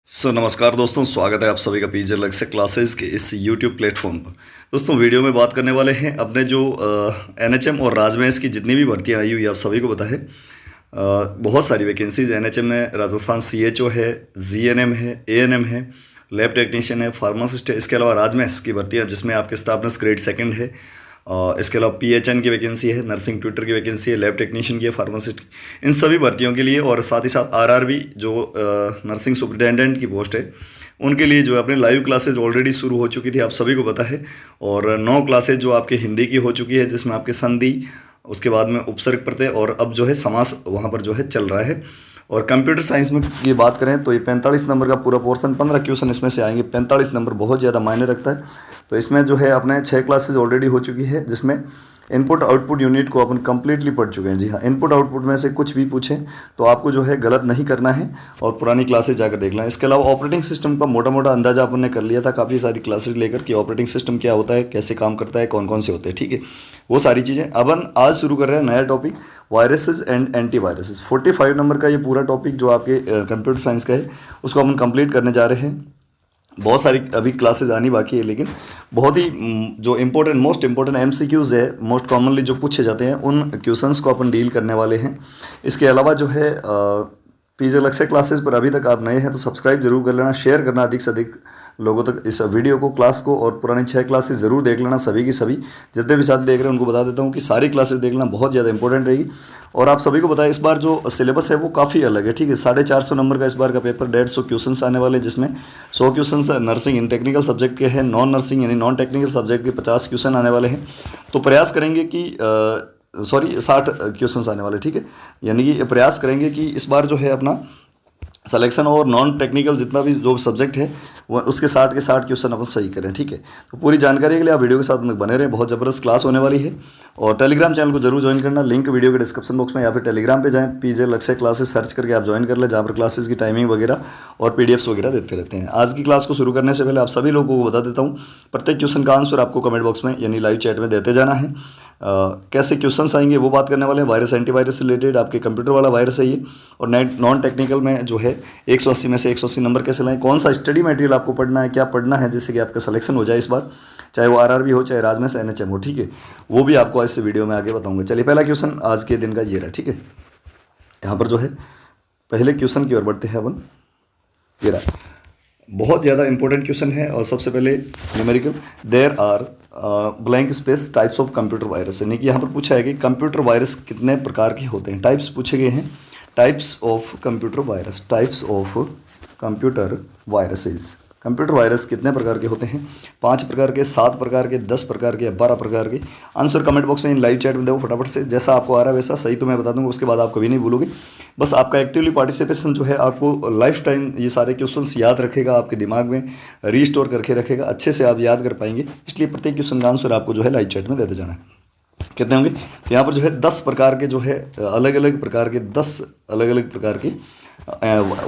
नमस्कार दोस्तों, स्वागत है आप सभी का पीजे लेक्चर क्लासेस के इस यूट्यूब प्लेटफॉर्म पर। दोस्तों वीडियो में बात करने वाले हैं अपने जो एनएचएम और राजमहल की जितनी भी भर्तियां आई हुई आप सभी को पता है। बहुत सारी वैकेंसीज एनएचएम में राजस्थान सीएचओ है, जीएनएम है, एएनएम है, लैब टेक्नीशियन है, फार्मासिस्ट है। इसके अलावा राजमहल की भर्तियाँ जिसमें आपके स्टाफ नर्स ग्रेड सेकंड है। इसके अलावा पीएचएन की वैकेंसी है, नर्सिंग ट्यूटर की वैकेंसी है, लैब टेक्नीशियन की है, फार्मासिस्ट की। इन सभी भर्तियों के लिए और साथ ही साथ आरआरबी जो नर्सिंग सुपरिटेंडेंट की पोस्ट है उनके लिए जो है अपने लाइव क्लासेज ऑलरेडी शुरू हो चुकी थी, आप सभी को पता है। और 9 क्लासेज जो आपके हिंदी की हो चुकी है, जिसमें आपके संधि, उसके बाद में उपसर्ग प्रत्यय और अब जो है समास वहाँ पर जो है चल रहा है। और कंप्यूटर साइंस में ये बात करें तो ये 45 नंबर का पूरा पोर्शन, 15 क्वेश्चन इसमें से आएंगे। 45 नंबर बहुत ज़्यादा मायने रखता है। तो इसमें जो है अपने 6 क्लासेज ऑलरेडी हो चुकी है, जिसमें इनपुट आउटपुट यूनिट को अपन कंप्लीटली पढ़ चुके हैं। जी हाँ, इनपुट आउटपुट में से कुछ भी पूछें तो आपको जो है गलत नहीं करना है और पुरानी क्लासेज जाकर देखना है। इसके अलावा ऑपरेटिंग सिस्टम का मोटा मोटा अंदाजा अपन ने कर लिया था काफ़ी सारी क्लासेज लेकर कि ऑपरेटिंग सिस्टम क्या होता है, कैसे काम करता है, कौन कौन से होते हैं। ठीक है, वो सारी चीज़ें अपन आज शुरू कर रहे हैं नया topic, viruses and anti viruses. 45 number का ये पूरा टॉपिक जो आपके कंप्यूटर साइंस का है उसको अपन कंप्लीट करने जा रहे हैं। बहुत सारी अभी क्लासेज आनी बाकी है, लेकिन बहुत ही जो इम्पोर्टेंट, मोस्ट इम्पोर्टेंट एमसीक्यूज़ है, मोस्ट कॉमनली जो पूछे जाते हैं उन क्वेश्चंस को अपन डील करने वाले हैं। इसके अलावा जो है पीजे लक्ष्य क्लासेस पर अभी तक आप नए हैं तो सब्सक्राइब जरूर कर लेना, शेयर करना अधिक से अधिक लोगों तक इस वीडियो को, क्लास को। और पुरानी 6 क्लासेस ज़रूर देख लेना, सभी की सभी जितने भी साथी देख रहे हैं उनको बता देता हूँ कि सारी क्लासेस देख लेना, बहुत ज़्यादा इंपॉर्टेंट रहेगी। और आप सभी को पता है इस बार जो सिलेबस है वो काफ़ी अलग है। ठीक है, 450 नंबर का इस बार का पेपर, 150 क्वेश्चन आने वाले, जिसमें 100 क्वेश्चन नर्सिंग इन टेक्निकल सब्जेक्ट के हैं, नॉन नर्सिंग यानी नॉन टेक्निकल सब्जेक्ट के 50 क्वेश्चन आने वाले हैं। तो प्रयास करेंगे कि 60 क्वेश्चन आने वाले। ठीक है, यानी कि प्रयास करेंगे कि इस बार जो है अपना सिलेक्शन और नॉन टेक्निकल जितना भी जो सब्जेक्ट है वो उसके 60 के 60 क्वेश्चन अपन सही करें। ठीक है, तो पूरी जानकारी के लिए आप वीडियो के साथ बने रहें, बहुत ज़बरदस्त क्लास होने वाली है। और टेलीग्राम चैनल को जरूर ज्वाइन करना, लिंक वीडियो के डिस्क्रिप्शन बॉक्स में, या फिर टेलीग्राम पे जाएं, पीजे लक्ष्य क्लासेस सर्च करके आप ज्वाइन कर लें, जहाँ पर क्लासेस की टाइमिंग वगैरह और पीडीएफ्स वगैरह देते रहते हैं। आज की क्लास को शुरू करने से पहले आप सभी लोगों को बता देता हूँ, प्रत्येक क्वेश्चन का आंसर आपको कमेंट बॉक्स में यानी लाइव चैट में देते जाना है। कैसे क्वेश्चंस आएंगे वो बात करने वाले हैं। वायरस, एंटीवायरस से रिलेटेड आपके कंप्यूटर वाला वायरस है ये। और नॉन टेक्निकल में जो है 180 में से 180 नंबर कैसे लाएं, कौन सा स्टडी मटेरियल आपको पढ़ना है, क्या पढ़ना है जिससे कि आपका सिलेक्शन हो जाए इस बार, चाहे वो आरआरबी हो, चाहे राजमहल एनएचएम हो। ठीक है, वो भी आपको आज से वीडियो में आगे बताऊंगा। चलिए, पहला क्वेश्चन आज के दिन का ये रहा। ठीक है, यहाँ पर जो है पहले क्वेश्चन की ओर बढ़ते हैं अपन। ये रहा, बहुत ज़्यादा इंपॉर्टेंट क्वेश्चन है। और सबसे पहले numerical, there are blank space types of computer virus, यानी कि यहाँ पर पूछा है कि कंप्यूटर वायरस कितने प्रकार के होते हैं। टाइप्स पूछे गए हैं, types of computer virus, types of computer viruses. Computer virus कितने प्रकार के होते हैं? 5 प्रकार के, 7 प्रकार के, 10 प्रकार के, 12 प्रकार के। आंसर कमेंट बॉक्स में इन लाइव चैट में दो फटाफट से, जैसा आपको आ रहा है वैसा सही तो मैं बता दूंगा, उसके बाद आप कभी नहीं भूलोगे। बस आपका एक्टिवली पार्टिसिपेशन जो है आपको लाइफ टाइम ये सारे क्वेश्चंस याद रखेगा, आपके दिमाग में रीस्टोर करके रखेगा, अच्छे से आप याद कर पाएंगे। इसलिए प्रत्येक क्वेश्चन का आंसर आपको जो है लाइव चैट में देते जाना है। कितने होंगे? तो यहाँ पर जो है 10 प्रकार के जो है अलग अलग प्रकार के 10 अलग अलग प्रकार के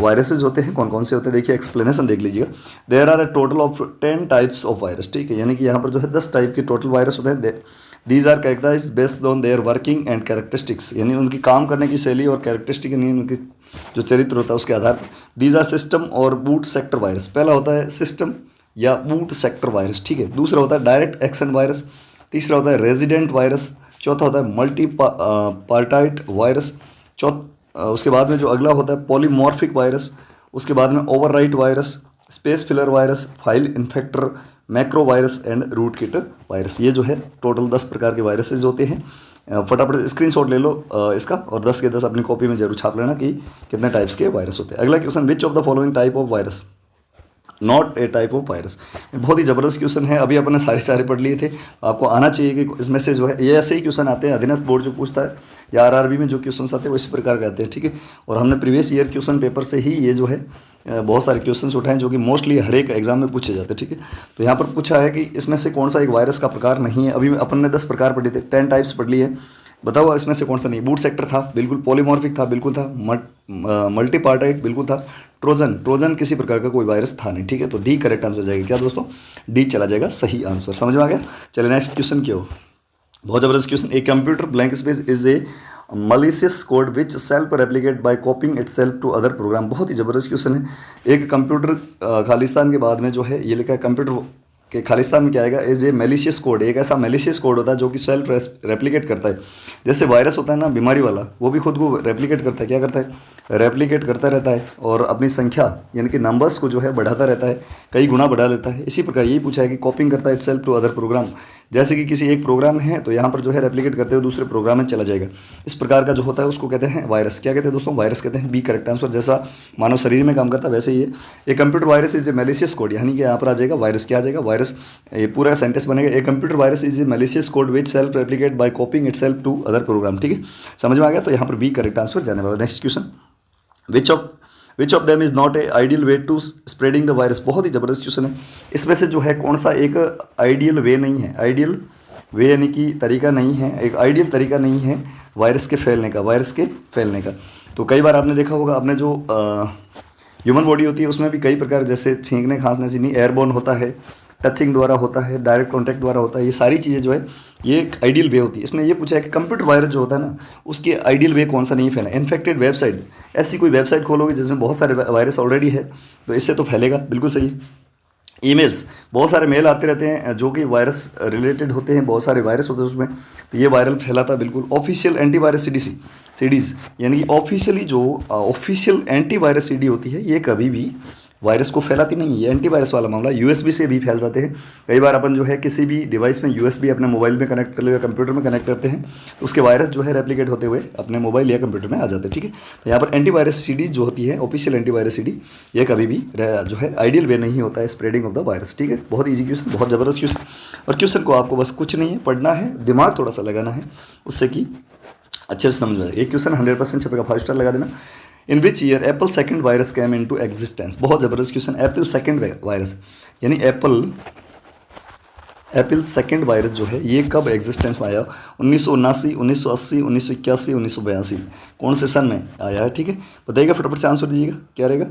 वायरसेस होते हैं। कौन कौन से होते हैं देखिए, एक्सप्लेनेशन देख लीजिएगा। There are a total of 10 types of virus. ठीक है, यानी कि यहाँ पर जो है 10 टाइप के टोटल वायरस होते हैं। These are characterised based on their working and characteristics, यानी उनकी काम करने की शैली और कैरेक्टरिस्टिक, यानी उनकी जो चरित्र होता है उसके आधार पर। दीज आर सिस्टम और बूट सेक्टर वायरस। पहला होता है सिस्टम या बूट सेक्टर वायरस। ठीक है, दूसरा होता है डायरेक्ट एक्शन वायरस, तीसरा होता है रेजिडेंट वायरस, चौथा होता है मल्टी पार्टाइट वायरस, उसके बाद में जो अगला होता है पॉलीमॉर्फिक वायरस, उसके बाद में overwrite virus, space filler virus, file infector, macro virus and rootkit virus. ये जो है टोटल 10 प्रकार के वायरसेस होते हैं। फटाफट स्क्रीनशॉट ले लो इसका और 10 के 10 अपनी कॉपी में जरूर छाप लेना कि कितने टाइप्स के वायरस होते हैं। अगला question, which of the following type of virus not a type of virus. बहुत ही ज़बरदस्त क्वेश्चन है, अभी अपने सारे पढ़ लिए थे। आपको आना चाहिए कि इसमें से जो है ये ऐसे ही क्वेश्चन आते हैं, अधीनस्थ बोर्ड जो पूछता है या आरआरबी में जो क्वेश्चन आते हैं वो इसी प्रकार के आते हैं। ठीक है, और हमने प्रीवियस ईयर क्वेश्चन पेपर से ही ये जो है बहुत सारे क्वेश्चन उठाए जो कि मोस्टली हर एक एग्जाम में पूछे जाते हैं। ठीक है, तो यहाँ पर पूछा है कि इसमें से कौन सा एक वायरस का प्रकार नहीं है। अभी अपन ने 10 प्रकार पढ़े थे, 10 टाइप्स पढ़ लिए। बताओ इसमें से कौन सा नहीं? बूट सेक्टर था, बिल्कुल। पॉलीमॉर्फिक था, बिल्कुल था। मल्टीपार्टाइट, बिल्कुल था। ट्रोजन किसी प्रकार का कोई वायरस था नहीं। ठीक है, तो डी करेक्ट आंसर हो जाएगा। क्या दोस्तों? डी चला जाएगा सही आंसर। समझ में आ गया? चलिए नेक्स्ट क्वेश्चन की ओर। बहुत ज़बरदस्त question. A computer blank space is a malicious code which self replicate by copying itself to other program. बहुत ही ज़बरदस्त क्वेश्चन है। एक कंप्यूटर खालिस्तान के बाद में जो है ये लिखा है कंप्यूटर के खालिस्तान में क्या आएगा, एज ए मेलिशियस कोड। एक ऐसा मेलिशियस कोड होता है जो कि सेल्फ रेप्लिकेट करता है। जैसे वायरस होता है ना बीमारी वाला, वो भी खुद को रेप्लिकेट करता है। क्या करता है? रेप्लिकेट करता रहता है और अपनी संख्या यानी कि नंबर्स को जो है बढ़ाता रहता है, कई गुना बढ़ा देता है। इसी प्रकार यही पूछा है कि कॉपिंग करता है itself to other program. जैसे कि किसी एक प्रोग्राम में है तो यहाँ पर जो है रेप्लिकेट करते हुए दूसरे प्रोग्राम में चला जाएगा। इस प्रकार का जो होता है उसको कहते हैं वायरस। क्या कहते हैं दोस्तों? वायरस कहते हैं। B correct answer. जैसा मानव शरीर में काम करता है वैसे ही है। ए computer virus is a malicious code, यानी कि यहाँ पर आ जाएगा वायरस। क्या आ जाएगा? वायरस। ये पूरा सेंटेंस बनेगा, a computer virus is a malicious code which self replicate by copying itself to other program. ठीक है, समझ में आ गया? तो यहाँ पर बी करेक्ट आंसर जाने वाला। Next question, which of them is not a ideal way to spreading the virus. बहुत ही ज़बरदस्त क्वेश्चन है। इसमें से जो है कौन सा एक आइडियल वे नहीं है? आइडियल वे यानी कि तरीका नहीं है, एक आइडियल तरीका नहीं है वायरस के फैलने का, वायरस के फैलने का। तो कई बार आपने देखा होगा, अपने जो ह्यूमन बॉडी होती है उसमें भी कई प्रकार, जैसे छींकने खांसने से नहीं, एयरबोर्न होता है, टचिंग द्वारा होता है, डायरेक्ट कॉन्टैक्ट द्वारा होता है। ये सारी चीज़ें जो है ये एक आइडियल वे होती है। इसमें ये पूछा है कि कंप्यूटर वायरस जो होता है ना, उसकी आइडियल वे कौन सा नहीं फैला। इन्फेक्टेड वेबसाइट, ऐसी कोई वेबसाइट खोलोगे जिसमें बहुत सारे वायरस ऑलरेडी है तो इससे तो फैलेगा, बिल्कुल सही। ईमेल्स, बहुत सारे मेल आते रहते हैं जो कि वायरस रिलेटेड होते हैं, बहुत सारे वायरस होते हैं उसमें, तो ये वायरल फैलाता बिल्कुल। ऑफिशियल एंटीवायरस सीडीज यानी कि ऑफिशियली जो ऑफिशियल एंटीवायरस सीडी होती है ये कभी भी वायरस को फैलाती नहीं है। ये एंटीवायरस वाला मामला। यूएसबी से भी फैल जाते हैं। कई बार अपन जो है किसी भी डिवाइस में यूएसबी अपने मोबाइल में कनेक्ट कर ले या कंप्यूटर में कनेक्ट करते हैं तो उसके वायरस जो है रेप्लिकेट होते हुए अपने मोबाइल या कंप्यूटर में आ जाते हैं। ठीक है, तो यहाँ पर एंटीवायरस सीडी जो होती है, ऑफिशियल एंटीवायरस सीडी, ये कभी भी जो है आइडियल वे नहीं होता है स्प्रेडिंग ऑफ द वायरस। ठीक है, बहुत ईजी क्वेश्चन, बहुत ज़बरदस्त क्वेश्चन। और क्वेश्चन को आपको बस कुछ नहीं है पढ़ना है, दिमाग थोड़ा सा लगाना है, उससे कि अच्छे से समझ में आए। एक क्वेश्चन 100% छपेगा, 5 स्टार लगा देना। In which year Apple second virus came into existence. बहुत ज़बरदस्त क्वेश्चन। एप्पल सेकंड वायरस यानी एप्पल सेकंड वायरस जो है ये कब एग्जिस्टेंस में आया? 1979, 1980, 1981, 1982, कौन से सन में आया है? ठीक है, बताइएगा, फटाफट से आंसर दीजिएगा। क्या रहेगा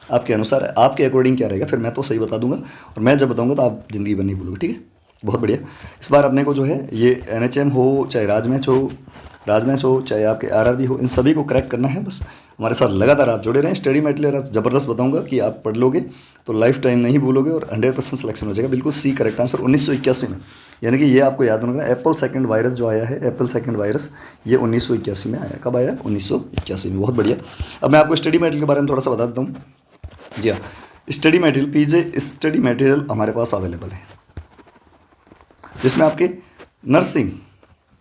आपके अनुसार, आपके अकॉर्डिंग क्या रहेगा? फिर मैं तो सही बता दूंगा और मैं जब बताऊंगा तो आप ज़िंदगी भर नहीं भूलोगे। ठीक है, बहुत बढ़िया। इस बार अपने को जो है ये NHM हो, चाहे राजमैच हो, चाहे आपके RRB हो, इन सभी को क्रैक करना है। बस हमारे साथ लगातार आप जुड़े रहें। स्टडी मटेरियल ज़बरदस्त बताऊंगा कि आप पढ़ लोगे तो लाइफ टाइम नहीं भूलोगे और 100% सिलेक्शन हो जाएगा। बिल्कुल सी करेक्ट आंसर। 1981 में, यानी कि ये आपको याद होगा, एप्पल सेकंड वायरस जो आया है, एप्पल सेकंड वायरस ये 1981 में आया। कब आया? 1981 में। बहुत बढ़िया। अब मैं आपको स्टडी मटेरियल के बारे में थोड़ा सा बता देता हूँ। जी हाँ, स्टडी मटेरियल, पीजे स्टडी मटेरियल हमारे पास अवेलेबल है, जिसमें आपके नर्सिंग,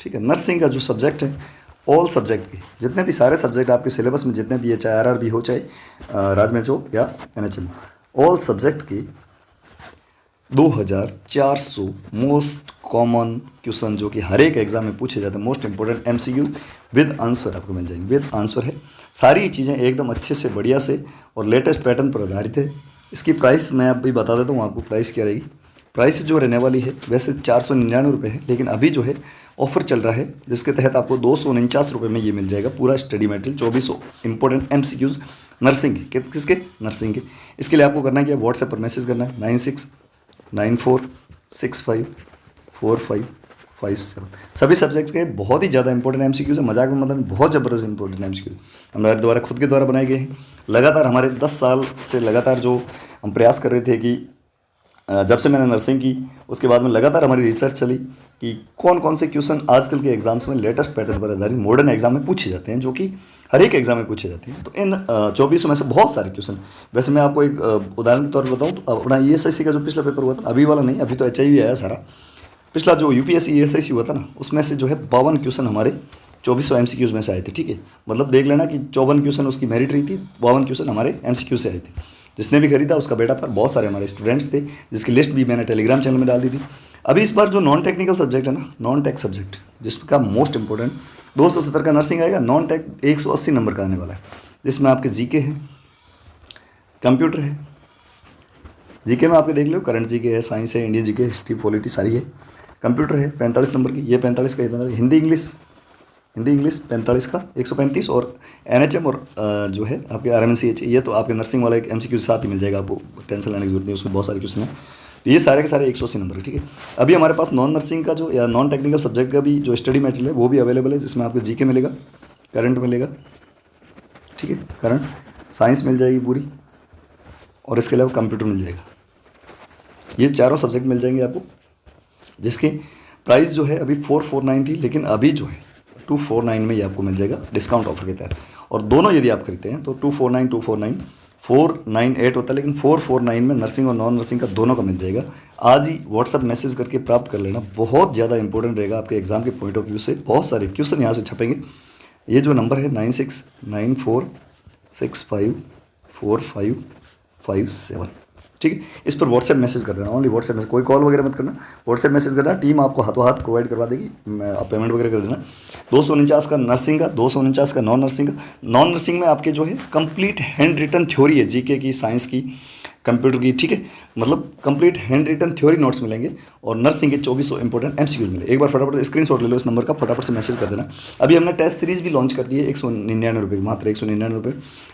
ठीक है, नर्सिंग का जो सब्जेक्ट है, ऑल सब्जेक्ट के जितने भी सारे सब्जेक्ट आपके सिलेबस में जितने भी है, चाहे RRB हो, चाहे राजमैच हो या NHM, ऑल सब्जेक्ट के 2400 मोस्ट कॉमन क्वेश्चन जो कि हर एक एग्जाम में पूछे जाते हैं, most important MCQ with answer आपको मिल जाएंगे। विद आंसर है, सारी चीज़ें एकदम अच्छे से, बढ़िया से और लेटेस्ट पैटर्न पर आधारित है। इसकी प्राइस मैं अभी बता देता हूँ आपको, प्राइस क्या रहेगी। प्राइस जो रहने वाली है वैसे 499 रुपये है, लेकिन अभी जो है ऑफर चल रहा है जिसके तहत आपको 249 रुपये में ये मिल जाएगा पूरा study material. 2400 important MCQs nursing के, किसके? नर्सिंग के। इसके लिए आपको करना है क्या? व्हाट्सएप पर मैसेज करना है 9694654557। सभी सब्जेक्ट्स के बहुत ही ज़्यादा इंपॉर्टेंट MCQs है, मजाक में मतलब बहुत ज़बरदस्त इंपॉर्टेंट MCQs हमारे द्वारा, खुद के द्वारा बनाए गए हैं। लगातार हमारे 10 साल से लगातार जो हम प्रयास कर रहे थे कि जब से मैंने नर्सिंग की उसके बाद में लगातार हमारी रिसर्च चली कि कौन कौन से क्वेश्चन आजकल के एग्जाम्स में लेटेस्ट पैटर्न पर आधारित मॉडर्न एग्जाम में पूछे जाते हैं, जो कि हर एक एग्जाम में पूछे जाते हैं। तो इन 2400 में से बहुत सारे क्वेश्चन, वैसे मैं आपको एक उदाहरण के तौर पर बताऊँ तो अपना ESIC का जो पिछला पेपर हुआ था, अभी वाला नहीं, अभी तो HIV आया सारा, पिछला जो UPSC ESIC हुआ था ना, उसमें से जो है 52 क्वेश्चन हमारे 2400 MCQs में से आए थे। ठीक है, मतलब देख लेना कि 54 क्वेश्चन उसकी मेरिट रही थी, 52 क्वेश्चन हमारे MCQ से आए थे। जिसने भी खरीदा उसका बेटा पर, बहुत सारे हमारे स्टूडेंट्स थे जिसकी लिस्ट भी मैंने टेलीग्राम चैनल में डाल दी थी। अभी इस बार जो नॉन टेक्निकल सब्जेक्ट है ना, नॉन टेक सब्जेक्ट जिसका मोस्ट इंपॉर्टेंट 270 का नर्सिंग आएगा, नॉन टेक 180 नंबर का आने वाला है, जिसमें आपके GK है, कंप्यूटर है। GK में आपके देख लो करंट GK है, साइंस है, इंडियन GK, हिस्ट्री, पॉलिटी सारी है। कंप्यूटर है 45 नंबर की, ये 45 का, ये 45। हिंदी इंग्लिश 45 का 135, और NHM और जो है आपके RMCH, ये तो आपके नर्सिंग वाला एक MCQ साथ ही मिल जाएगा, आपको टेंशन लेने की जरूरत नहीं, उसमें बहुत सारे क्वेश्चन हैं। तो ये सारे के सारे 180 नंबर है, ठीक है। अभी हमारे पास नॉन नर्सिंग का जो या नॉन टेक्निकल सब्जेक्ट का भी जो स्टडी मटेरियल है वो भी अवेलेबल है, जिसमें आपको जीके मिलेगा, करंट मिलेगा, ठीक है, करंट, साइंस मिल जाएगी पूरी, और इसके अलावा कंप्यूटर मिल जाएगा। ये चारों सब्जेक्ट मिल जाएंगे आपको, जिसकी प्राइस जो है अभी 449 थी, लेकिन अभी जो है 249 में ये आपको मिल जाएगा डिस्काउंट ऑफर के तहत। और दोनों यदि आप खरीदते हैं तो 249 498 होता है, लेकिन 449 में नर्सिंग और नॉन नर्सिंग का दोनों का मिल जाएगा। आज ही व्हाट्सअप मैसेज करके प्राप्त कर लेना, बहुत ज़्यादा इंपॉर्टेंट रहेगा आपके एग्जाम के पॉइंट ऑफ व्यू से। बहुत सारे क्वेश्चन यहाँ से छपेंगे। ये जो नंबर है 9694654557, ठीक है, इस पर व्हाट्सएप मैसेज कर देना, ओनली व्हाट्सएप मैसेज, कोई कॉल वगैरह मत करना, व्हाट्सएप मैसेज करना, टीम आपको हाथों हाथ प्रोवाइड करवा देगी, आप पेमेंट वगैरह कर देना। 249 का नर्सिंग का, 249 का नॉन नर्सिंग का। नॉन नर्सिंग में आपके जो है कंप्लीट हैंड रिटन थ्योरी है, जीके की, साइंस की, कंप्यूटर की, ठीक है, मतलब complete handwritten theory notes मिलेंगे, और नर्सिंग के 2400 इंपॉर्टेंट एमसीक्यूज मिले। एक बार फटाफट स्क्रीनशॉट ले लो इस नंबर का, फटाफट से मैसेज कर देना। अभी हमने टेस्ट सीरीज भी लॉन्च कर दी है 199 रुपये, मात्र 199 रुपये,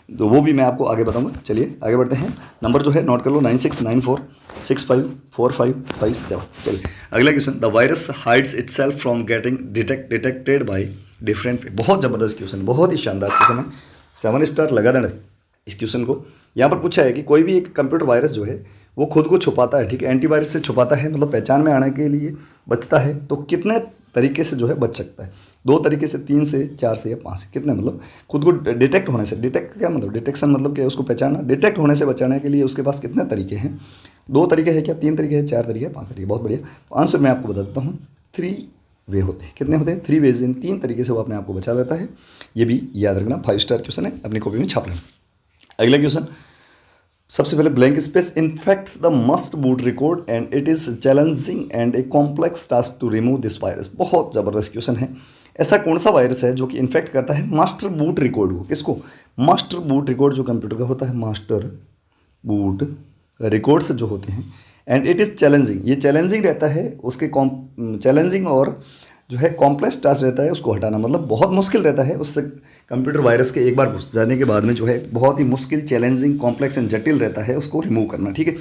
तो वो भी मैं आपको आगे बताऊंगा। चलिए आगे बढ़ते हैं। नंबर जो है नोट कर लो, 9694654557। चलिए अगला question, the virus hides itself from getting detected by different. बहुत ज़बरदस्त क्वेश्चन, बहुत ही शानदार क्वेश्चन है, 7 स्टार लगा देना इस क्वेश्चन को। यहाँ पर पूछा है कि कोई भी एक कंप्यूटर वायरस जो है वो खुद को छुपाता है, ठीक है, एंटीवायरस से छुपाता है, मतलब पहचान में आने के लिए बचता है, तो कितने तरीके से जो है बच सकता है? 2 तरीके से, 3 से, 4 से या 5 से, कितने, मतलब खुद को डिटेक्ट होने से, डिटेक्ट क्या मतलब, डिटेक्शन मतलब क्या, उसको पहचानना, डिटेक्ट होने से बचाने के लिए उसके पास कितने तरीके हैं? 2 तरीके हैं क्या, 3 तरीके हैं, 4 तरीके हैं, 5 तरीके? बहुत बढ़िया। तो आंसर मैं आपको बता देता हूँ, 3 वे होते हैं। कितने होते हैं? 3 वेज, इन 3 तरीके से वो अपने आप को बचा लेता है। ये भी याद रखना, 5 स्टार क्वेश्चन है, अपनी कॉपी में छाप लेना। अगला क्वेश्चन, सबसे पहले blank space, infects the must boot record and it is challenging and a complex task to remove this virus. बहुत ज़बरदस्त क्वेश्चन है। ऐसा कौन सा वायरस है जो कि इन्फेक्ट करता है मास्टर बूट रिकॉर्ड को? किसको? मास्टर बूट रिकॉर्ड जो कंप्यूटर का होता है, मास्टर बूट रिकॉर्ड्स जो होते हैं, एंड इट इज़ चैलेंजिंग, ये चैलेंजिंग रहता है, उसके चैलेंजिंग और जो है कॉम्प्लेक्स टास्क रहता है उसको हटाना, मतलब बहुत मुश्किल रहता है उससे। कंप्यूटर वायरस के एक बार घुस जाने के बाद में जो है बहुत ही मुश्किल, चैलेंजिंग, कॉम्प्लेक्स एंड जटिल रहता है उसको रिमूव करना, ठीक है।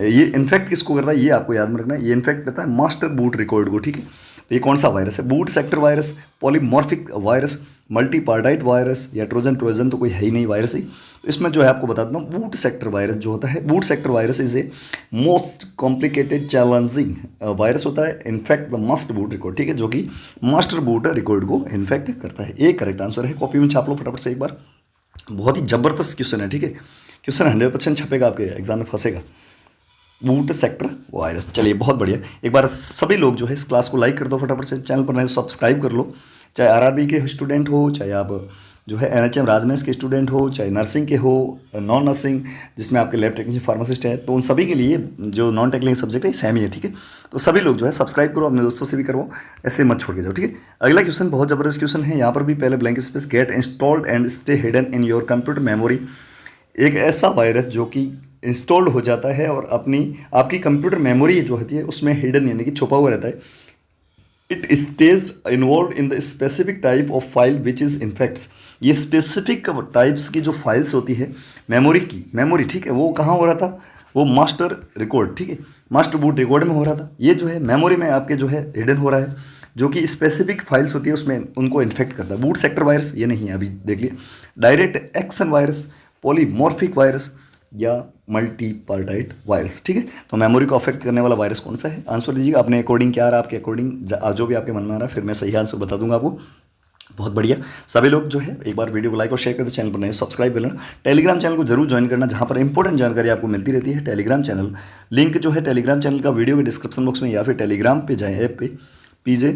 ये इन्फेक्ट किसको करता है, ये आपको याद में रखना है, ये इन्फेक्ट करता है मास्टर बूट रिकॉर्ड को, ठीक है। तो ये कौन सा वायरस है? Boot sector virus, polymorphic virus, multipartite virus, या ट्रोजन तो कोई है ही नहीं वायरस ही। इसमें जो है आपको बता देता हूँ, बूट सेक्टर वायरस जो होता है, boot sector virus is a most complicated challenging virus होता है, infect the master boot record, ठीक है, जो कि मास्टर बूट रिकॉर्ड को इन्फेक्ट करता है। एक करेक्ट आंसर है, कॉपी में छाप लो फटाफट से एक बार। बहुत ही जबरदस्त क्वेश्चन है, ठीक है, क्वेश्चन 100% छपेगा, आपके एग्जाम में फंसेगा। Boot sector virus. चलिए बहुत बढ़िया, एक बार सभी लोग जो है इस क्लास को लाइक कर दो फटाफट से, चैनल पर नए सब्सक्राइब कर लो, चाहे आरआरबी के स्टूडेंट हो, चाहे आप जो है एनएचएम राजमेश के स्टूडेंट हो, चाहे नर्सिंग के हो, नॉन नर्सिंग जिसमें आपके लैब टेक्नीशियन, फार्मासिस्ट है, तो उन सभी के लिए जो नॉन टेक्निकल सब्जेक्ट है सेम ही है, ठीक है। तो सभी लोग जो है सब्सक्राइब करो, अपने दोस्तों से भी करो, ऐसे मत छोड़ के जाओ, ठीक है। अगला क्वेश्चन बहुत जबरदस्त क्वेश्चन है, यहाँ पर भी पहले blank space, get installed and stay hidden in your computer memory. एक ऐसा वायरस जो कि इंस्टॉल्ड हो जाता है और आपकी कंप्यूटर मेमोरी जो होती है उसमें हिडन यानी कि छुपा हुआ रहता है। It stage involve in the specific type of file which is infects. ये स्पेसिफिक टाइप्स की जो फाइल्स होती है मेमोरी, ठीक है, वो कहाँ हो रहा था? वो मास्टर रिकॉर्ड, ठीक है, मास्टर बूट रिकॉर्ड में हो रहा था। ये जो है मेमोरी में आपके जो है हिडन हो रहा है, जो कि स्पेसिफिक फाइल्स होती है उसमें उनको इन्फेक्ट करता है। बूट सेक्टर वायरस ये नहीं है, अभी देख लिया। Direct action virus, polymorphic virus, या मल्टीपार्टाइट वायरस, ठीक है। तो मेमोरी को अफेक्ट करने वाला वायरस कौन सा है? आंसर दीजिएगा अपने अकॉर्डिंग, क्या आ रहा है आपके अकॉर्डिंग, जो भी आपके मन में आ रहा है, फिर मैं सही आंसर बता दूंगा आपको। बहुत बढ़िया, सभी लोग जो है एक बार वीडियो को लाइक और शेयर कर दो, चैनल पर नए सब्सक्राइब कर लेना। टेलीग्राम चैनल को जरूर ज्वाइन करना, जहाँ पर इंपॉर्टेंट जानकारी आपको मिलती रहती है। टेलीग्राम चैनल लिंक जो है टेलीग्राम चैनल का वीडियो के डिस्क्रिप्शन बॉक्स में, या फिर टेलीग्राम पे जाएँ, ऐप पे पीजे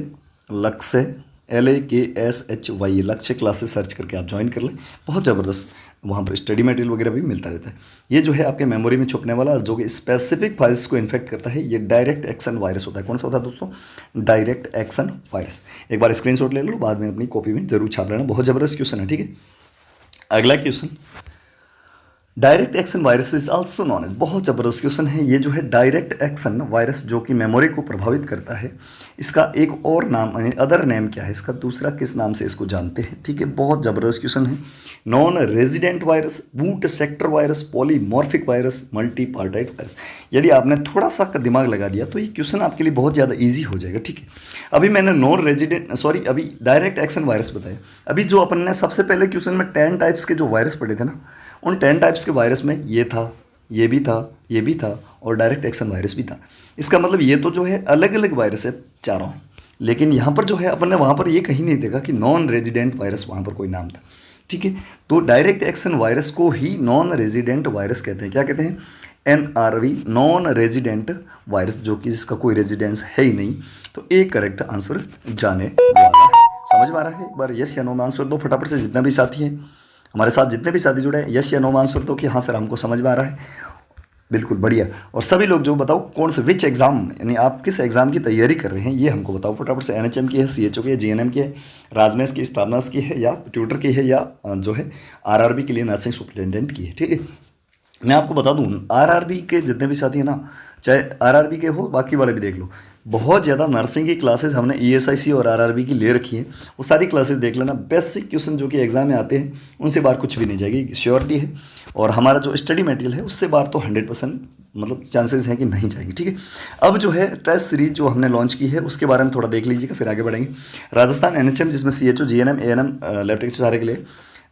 लक्ष्य LAKSHY लक्ष्य क्लासेस सर्च करके आप ज्वाइन कर लें। बहुत ज़बरदस्त वहाँ पर स्टडी मटेरियल वगैरह भी मिलता रहता है। ये जो है आपके मेमोरी में छुपने वाला जो कि स्पेसिफिक फाइल्स को इन्फेक्ट करता है, ये डायरेक्ट एक्शन वायरस होता है। कौन सा होता है दोस्तों? Direct action virus. एक बार स्क्रीनशॉट ले लो, बाद में अपनी कॉपी में जरूर छाप लेना। बहुत ज़बरदस्त क्वेश्चन है, ठीक है। अगला question, direct action virus is also known as, बहुत ज़बरदस्त क्वेश्चन है ये जो है डायरेक्ट एक्शन वायरस जो कि मेमोरी को प्रभावित करता है, इसका एक और नाम यानी अदर नेम क्या है, इसका दूसरा किस नाम से इसको जानते हैं, ठीक है। बहुत ज़बरदस्त क्वेश्चन है। Non resident virus, boot sector virus, polymorphic virus, multi partite virus. यदि आपने थोड़ा सा दिमाग लगा दिया तो ये क्वेश्चन आपके लिए बहुत ज़्यादा ईजी हो जाएगा, ठीक है। अभी मैंने नॉन रेजिडेंट अभी डायरेक्ट एक्शन वायरस बताया। अभी जो अपन ने सबसे पहले क्वेश्चन में 10 टाइप्स के जो वायरस पढ़े थे ना, उन 10 टाइप्स के वायरस में ये था, ये भी था, ये भी था और डायरेक्ट एक्शन वायरस भी था। इसका मतलब ये तो जो है अलग अलग वायरस है चारों, लेकिन यहाँ पर जो है अपन ने वहाँ पर ये कहीं नहीं देखा कि नॉन रेजिडेंट वायरस वहाँ पर कोई नाम था, ठीक है। तो डायरेक्ट एक्शन वायरस को ही नॉन रेजिडेंट वायरस कहते हैं। क्या कहते हैं? NRV, नॉन रेजिडेंट वायरस, जो कि जिसका कोई रेजिडेंस है ही नहीं। तो एक करेक्ट आंसर जाने वाला है। समझ में आ रहा है? एक बार यस या नो में आंसर दो फटाफट से। जितना भी साथी हैं हमारे साथ, जितने भी साथी जुड़े हैं, यस या नो में आंसर दो कि हाँ सर हमको समझ में आ रहा है। बिल्कुल बढ़िया। और सभी लोग जो बताओ कौन से विच एग्जाम, यानी आप किस एग्जाम की तैयारी कर रहे हैं ये हमको बताओ फटाफट से। NHM की है, CHO की है, GNM की है, राजमेश की, स्टाफनर्स की है, या ट्यूटर की है, या जो है RRB के लिए नर्सिंग सुपरिटेंडेंट की है, ठीक है। मैं आपको बता दूं RRB के जितने भी साथी हैं ना, चाहे RRB के हो बाकी वाले भी देख लो, बहुत ज़्यादा नर्सिंग की क्लासेस हमने ESIC और RRB की ले रखी है। वो सारी क्लासेस देख लेना। बेसिक क्वेश्चन जो कि एग्जाम में आते हैं उनसे बाहर कुछ भी नहीं जाएगी, श्योरिटी है। और हमारा जो स्टडी मटेरियल है उससे बाहर तो 100% मतलब चांसेस हैं कि नहीं जाएंगे, ठीक है। अब जो है टेस्ट सीरीज जो हमने लॉन्च की है उसके बारे में थोड़ा देख लीजिएगा, फिर आगे बढ़ेंगे। राजस्थान NHM जिसमें CHO, GNM, ANM, lab technician सारे के लिए,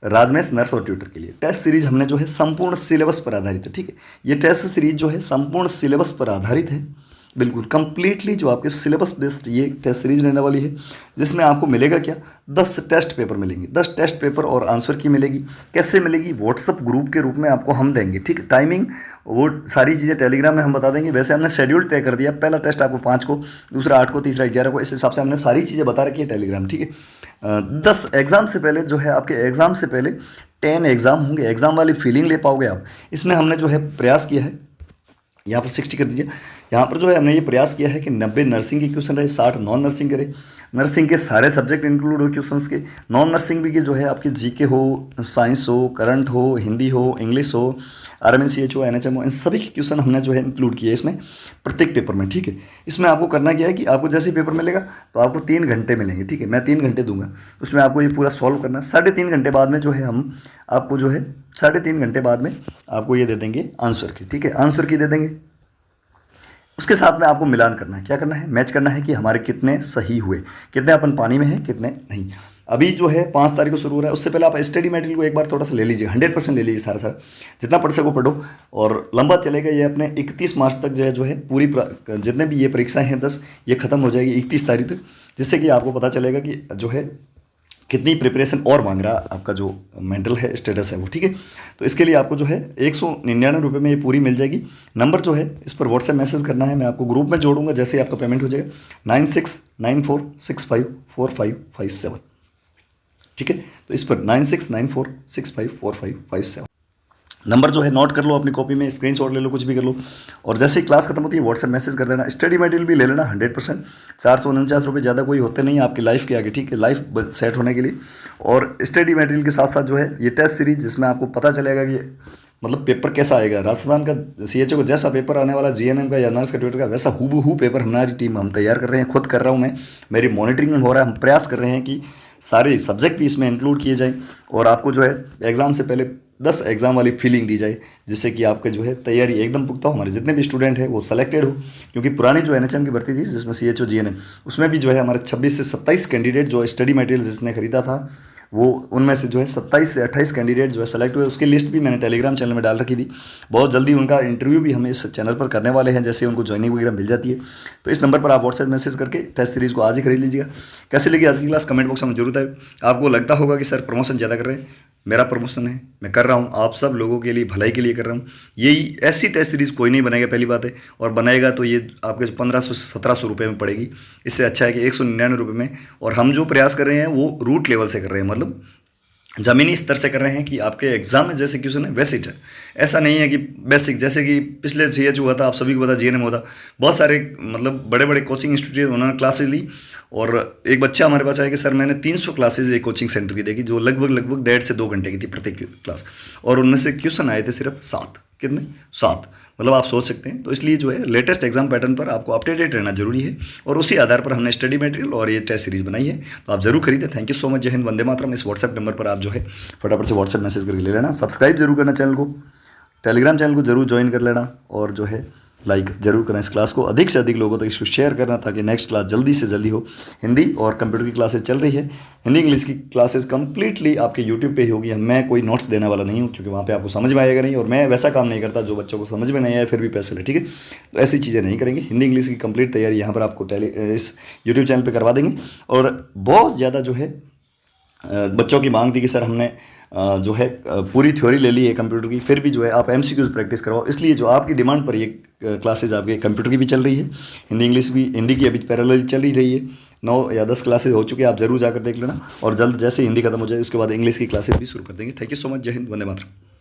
राजमेश नर्स और ट्यूटर के लिए टेस्ट सीरीज हमने जो है संपूर्ण सिलेबस पर आधारित है, ठीक है। ये टेस्ट सीरीज जो है संपूर्ण सिलेबस पर आधारित है, बिल्कुल कंप्लीटली जो आपके सिलेबस बेस्ड ये टेस्ट सीरीज रहने वाली है, जिसमें आपको मिलेगा क्या, 10 टेस्ट पेपर मिलेंगे। 10 टेस्ट पेपर और आंसर की मिलेगी। कैसे मिलेगी? व्हाट्सअप ग्रुप के रूप में आपको हम देंगे, ठीक है। टाइमिंग वो सारी चीज़ें टेलीग्राम में हम बता देंगे। वैसे हमने शेड्यूल तय कर दिया, पहला टेस्ट आपको 5 को, दूसरा 8 को, तीसरा 11 को। इस हिसाब से हमने सारी चीज़ें बता रखी है टेलीग्राम, ठीक है। 10 एग्जाम से पहले जो है, आपके एग्जाम से पहले 10 एग्जाम होंगे, एग्जाम वाली फीलिंग ले पाओगे आप। इसमें हमने जो है प्रयास किया है, यहाँ पर 60 कर दीजिए। यहाँ पर जो है हमने ये प्रयास किया है कि 90 नर्सिंग के क्वेश्चन रहे, 60 नॉन नर्सिंग के रहे। नर्सिंग के सारे सब्जेक्ट इंक्लूड हो क्वेश्चंस के। नॉन नर्सिंग भी के जो है आपके GK हो, साइंस हो, करंट हो, हिंदी हो, इंग्लिश हो, RMN, CHO, NHM हो, इन सभी के क्वेश्चन हमने जो है इंक्लूड किए इसमें प्रत्येक पेपर में, ठीक है। इसमें आपको करना क्या है कि आपको जैसे ही पेपर मिलेगा तो आपको 3 घंटे मिलेंगे, ठीक है। मैं 3 घंटे दूंगा, उसमें आपको ये पूरा सॉल्व करना है। 3.5 घंटे बाद में जो है हम आपको जो है 3.5 घंटे बाद में आपको ये दे देंगे आंसर की, ठीक है। आंसर की दे देंगे, उसके साथ में आपको मिलान करना है। क्या करना है? मैच करना है कि हमारे कितने सही हुए, कितने अपन पानी में हैं, कितने नहीं। अभी जो है 5 तारीख को शुरू हो रहा है, उससे पहले आप स्टडी मटेरियल को एक बार थोड़ा सा ले लीजिए, 100% ले लीजिए सारा जितना पढ़ सको पढ़ो। और लंबा चलेगा ये, अपने 31 मार्च तक जो है पूरी जितने भी ये परीक्षाएं हैं 10, ये खत्म हो जाएगी 31 तारीख तक, जिससे कि आपको पता चलेगा कि जो है कितनी प्रिपरेशन और मांग रहा आपका जो मेंटल है स्टेटस है वो, ठीक है। तो इसके लिए आपको जो है 199 रुपये में ये पूरी मिल जाएगी। नंबर जो है इस पर व्हाट्सएप मैसेज करना है, मैं आपको ग्रुप में जोड़ूंगा जैसे ही आपका पेमेंट हो जाएगा। 9694654557, ठीक है। तो इस पर 9694654557 नंबर जो है नोट कर लो अपनी कॉपी में, स्क्रीनशॉट ले लो, कुछ भी कर लो। और जैसे ही क्लास खत्म होती है व्हाट्सएप मैसेज कर देना। स्टडी मटेरियल भी ले लेना 100%, 449 रुपये ज़्यादा कोई होते नहीं आपकी लाइफ के आगे, ठीक है, लाइफ सेट होने के लिए। और स्टडी मटेरियल के साथ साथ जो है ये टेस्ट सीरीज, जिसमें आपको पता चलेगा कि मतलब पेपर कैसा आएगा। राजस्थान का CHO को जैसा पेपर आने वाला, GNM का या नर्स का, ट्यूटर का, वैसा हूबहू पेपर हमारी टीम हम तैयार कर रहे हैं, खुद कर रहा हूँ मैं, मेरी मॉनिटरिंग में हो रहा है। हम प्रयास कर रहे हैं कि सारे सब्जेक्ट भी इसमें इंक्लूड किए जाएँ और आपको जो है एग्ज़ाम से पहले 10 एग्ज़ाम वाली फीलिंग दी जाए, जिससे कि आपके जो है तैयारी एकदम पुख्ता हो, हमारे जितने भी स्टूडेंट हैं वो सेलेक्टेड हो। क्योंकि पुरानी जो NHM की भर्ती थी जिसमें CHO, GNM, उसमें भी जो है हमारे 26 से 27 कैंडिडेट जो स्टडी मटेरियल जिसने खरीदा था, वो उनमें से जो है 27 से 28 कैंडिडेट जो है सेलेक्ट हुए। उसकी लिस्ट भी मैंने टेलीग्राम चैनल में डाल रखी थी। बहुत जल्दी उनका इंटरव्यू भी हम इस चैनल पर करने वाले हैं, जैसे उनको ज्वाइनिंग वगैरह मिल जाती है। तो इस नंबर पर आप व्हाट्सएप मैसेज करके टेस्ट सीरीज़ को आज ही खरीद लीजिएगा। कैसे लगी आज की क्लास कमेंट बॉक्स में जरूर बताएं। आपको लगता होगा कि सर प्रमोशन ज़्यादा कर रहे हैं, मेरा प्रमोशन है, मैं कर रहा हूँ आप सब लोगों के लिए, भलाई के लिए कर रहा हूँ। यही ऐसी टेस्ट सीरीज़ कोई नहीं बनाएगा, पहली बात है, और बनाएगा तो ये आपके 1500-1700 रुपये में पड़ेगी। इससे अच्छा है कि 199 रुपये में। और हम जो प्रयास कर रहे हैं वो रूट लेवल से कर रहे हैं, मतलब ज़मीनी स्तर से कर रहे हैं कि आपके एग्जाम में जैसे क्वेश्चन है वैसे ही है। ऐसा नहीं है कि बेसिक, जैसे कि पिछले CHO हुआ था, आप सभी को पता, GNM हुआ था, बहुत सारे मतलब बड़े बड़े कोचिंग इंस्टीट्यूट उन्होंने क्लासेज ली और एक बच्चा हमारे पास आया कि सर मैंने 300 क्लासेज एक कोचिंग सेंटर की देखी जो लगभग 1.5 से 2 घंटे की थी प्रत्येक क्लास, और उनमें से क्वेश्चन आए थे सिर्फ 7। कितने? 7। मतलब आप सोच सकते हैं। तो इसलिए जो है लेटेस्ट एग्जाम पैटर्न पर आपको अपडेटेड रहना जरूरी है, और उसी आधार पर हमने स्टडी मटेरियल और ये टेस्ट सीरीज बनाई है, तो आप जरूर खरीदें। Thank you so much. जय हिंद, वंदे मातरम। इस व्हाट्सएप नंबर पर आप जो है फटाफट से व्हाट्सएप मैसेज करके ले लेना। सब्सक्राइब जरूर करना चैनल को, टेलीग्राम चैनल को जरूर ज्वाइन कर लेना, और जो है लाइक जरूर करें इस क्लास को, अधिक से अधिक लोगों तक इसको शेयर करना ताकि नेक्स्ट क्लास जल्दी से जल्दी हो। हिंदी और कंप्यूटर की क्लासेस चल रही है, हिंदी इंग्लिश की क्लासेस कंप्लीटली आपके यूट्यूब पे ही होगी। मैं कोई नोट्स देने वाला नहीं हूँ, क्योंकि वहाँ पे आपको समझ में आएगा नहीं, और मैं वैसा काम नहीं करता जो बच्चों को समझ में नहीं आए फिर भी पैसे ले, ठीक है। तो ऐसी चीज़ें नहीं करेंगे। हिंदी इंग्लिश की कंप्लीट तैयारी यहाँ पर आपको इस यूट्यूब चैनल पर करवा देंगे। और बहुत ज़्यादा जो है बच्चों की मांग थी कि सर हमने जो है पूरी थ्योरी ले ली है कंप्यूटर की, फिर भी जो है आप एमसीक्यूज प्रैक्टिस करवाओ। इसलिए जो आपकी डिमांड पर ये क्लासेज आपके कंप्यूटर की भी चल रही है, हिंदी इंग्लिश भी, हिंदी की अभी पैरेलल चल ही रही है। 9 या 10 क्लासेज हो चुके हैं, आप जरूर जाकर देख लेना। और जल्द जैसे हिंदी खत्म हो जाए उसके बाद इंग्लिश की क्लासेज भी शुरू कर देंगे। Thank you so much. जय हिंद, वंदे मातरम।